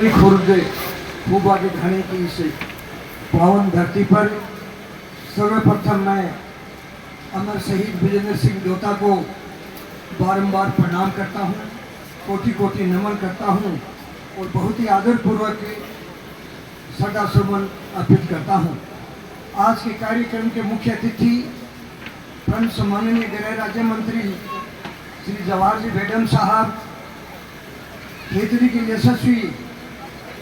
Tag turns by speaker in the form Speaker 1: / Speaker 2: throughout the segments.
Speaker 1: खुर्द खूबा के घाने की इस पावन धरती पर सर्वप्रथम मैं अमर शहीद विजेंद्र सिंह दोता को बारंबार प्रणाम करता हूँ, कोटि कोटि नमन करता हूँ और बहुत ही आदरपूर्वक श्रद्धा सुमन अर्पित करता हूँ। आज के कार्यक्रम के मुख्य अतिथि परम सम्माननीय गृह राज्य मंत्री श्री जवाहर जी बेगम साहब, खेतरी के यशस्वी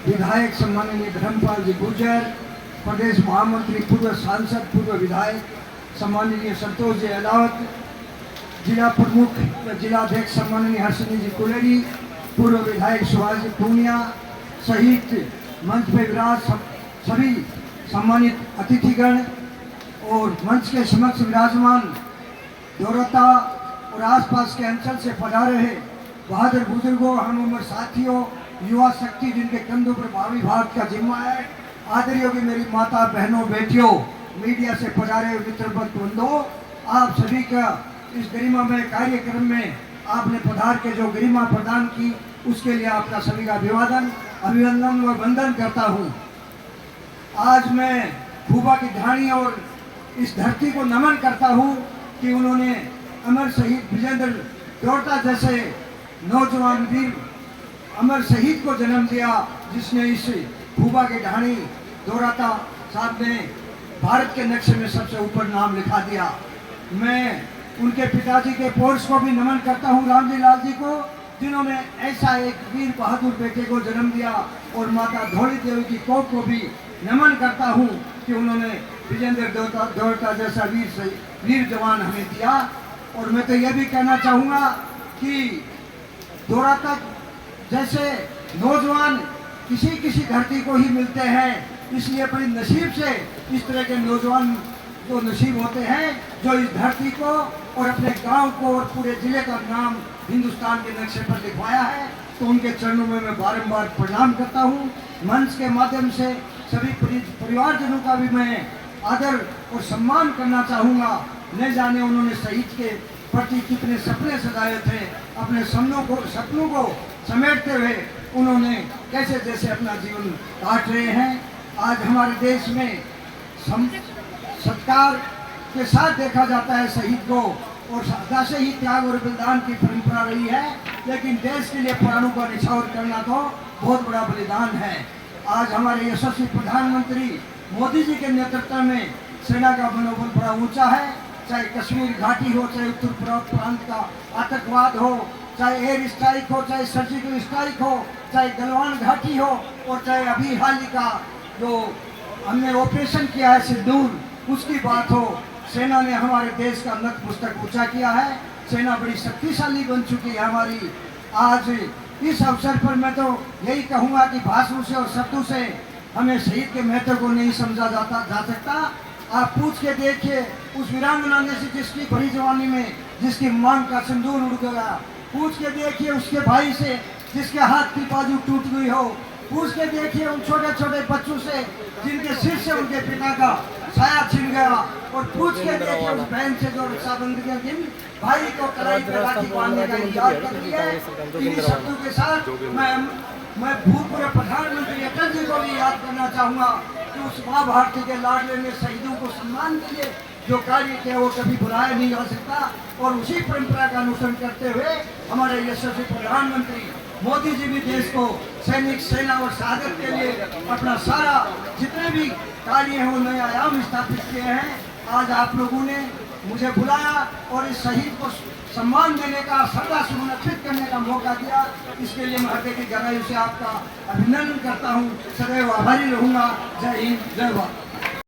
Speaker 1: विधायक सम्माननीय धर्मपाल जी गुर्जर, प्रदेश महामंत्री पूर्व सांसद पूर्व विधायक सम्माननीय संतोष जी अहलावत, जिला प्रमुख व जिलाध्यक्ष सम्माननीय हर्षनी जी कुलेरी, पूर्व विधायक सुभाष जी पूनिया सहित मंच पर विराज सभी सम्मानित अतिथिगण और मंच के समक्ष विराजमान दौरता और आसपास के अंचल से पधारे हैं बहादुर बुजुर्गों, हम उम्र साथियों, युवा शक्ति जिनके कंधों पर भावी भारत का जिम्मा है, आदरणीय होगी मेरी माता बहनों बेटियों, मीडिया से पधारे मित्र बंधुओं, आप सभी का इस गरिमामय कार्यक्रम में आपने पधार के जो गरिमा प्रदान की उसके लिए आपका सभी का अभिनंदन व वंदन करता हूँ। आज मैं खूबा की ढाणी और इस धरती को नमन करता हूँ कि उन्होंने अमर शहीद विजेंद्र दोता जैसे नौजवान वीर अमर शहीद को जन्म दिया, जिसने इस खूबा के ढाणी दोता साहब ने भारत के नक्शे में सबसे ऊपर नाम लिखा दिया। मैं उनके पिताजी के पोर्स को भी नमन करता हूँ, रामजी लाल जी को, जिन्होंने ऐसा एक वीर बहादुर बेटे को जन्म दिया, और माता धौली देवी की कोख को भी नमन करता हूँ कि उन्होंने विजेंद्र दोता जैसा वीर जवान हमें दिया। और मैं तो यह भी कहना चाहूँगा कि दोता जैसे नौजवान किसी धरती को ही मिलते हैं, इसलिए अपने नसीब से इस तरह के नौजवान तो नसीब होते हैं जो इस धरती को और अपने गांव को और पूरे जिले का नाम हिंदुस्तान के नक्शे पर लिखवाया है। तो उनके चरणों में मैं बारंबार प्रणाम करता हूँ। मंच के माध्यम से सभी परिवारजनों का भी मैं आदर और सम्मान करना चाहूँगा। न जाने उन्होंने शहीद के प्रति कितने सपने सजाए थे, अपने सपनों को समेटते हुए उन्होंने कैसे जैसे अपना जीवन काट रहे हैं। आज हमारे देश में सत्कार के साथ देखा जाता है शहीद को, और सदा से ही त्याग और बलिदान की परंपरा रही है, लेकिन देश के लिए प्राणों का न्यौछावर करना तो बहुत बड़ा बलिदान है। आज हमारे यशस्वी प्रधानमंत्री मोदी जी के नेतृत्व में सेना का मनोबल बड़ा ऊंचा है, चाहे कश्मीर घाटी हो, चाहे उत्तर प्रांत का आतंकवाद हो, चाहे एयर स्ट्राइक हो, चाहे सर्जिकल स्ट्राइक हो, चाहे गलवान घाटी हो, और चाहे अभी हाल ही का जो हमने ऑपरेशन किया है सिंदूर, उसकी बात हो। सेना ने हमारे देश का नतमस्तक ऊंचा किया है। सेना बड़ी शक्तिशाली बन चुकी है हमारी। आज इस अवसर पर मैं तो यही कहूँगा कि भाषणों से और शब्दों से हमें शहीद के महत्व को नहीं समझा जा सकता। आप पूछ के देखिए उस वीरांगना ने से जिसकी बड़ी जवानी में जिसकी मांग का सिंदूर उड़ गया, पूछ के देखिए उसके भाई से जिसके हाथ की बाजू टूट गई हो, पूछ के देखिए उन छोटे छोटे बच्चों से जिनके सिर से उनके पिता का साया छिन गया, और पूछ के देखिए उस बहन से जो रक्षाबंधन के दिन भाई को कलाई पर राखी बांधने का याद कर रही है। इन्हीं शब्दों के साथ मैं भूतपूर्व प्रधानमंत्री अटल जी को भी याद करना चाहूँगा कि उस माँ भारती के लाडले ने शहीदों को सम्मान के लिए जो कार्य किया वो कभी भुलाया नहीं जा सकता। और उसी परंपरा का अनुसरण करते हुए हमारे यशस्वी प्रधानमंत्री मोदी जी भी देश को सैनिक सेना और शहादत के लिए अपना सारा जितने भी कार्य हैं वो नए आयाम स्थापित किए हैं। आज आप लोगों ने मुझे बुलाया और इस शहीद को सम्मान देने का, श्रद्धा सुमन अर्पित करने का मौका दिया, इसके लिए मैं हृदय की गहराई से आपका अभिनंदन करता हूँ। सदैव आभारी रहूँगा। जय हिंद, जय भारत।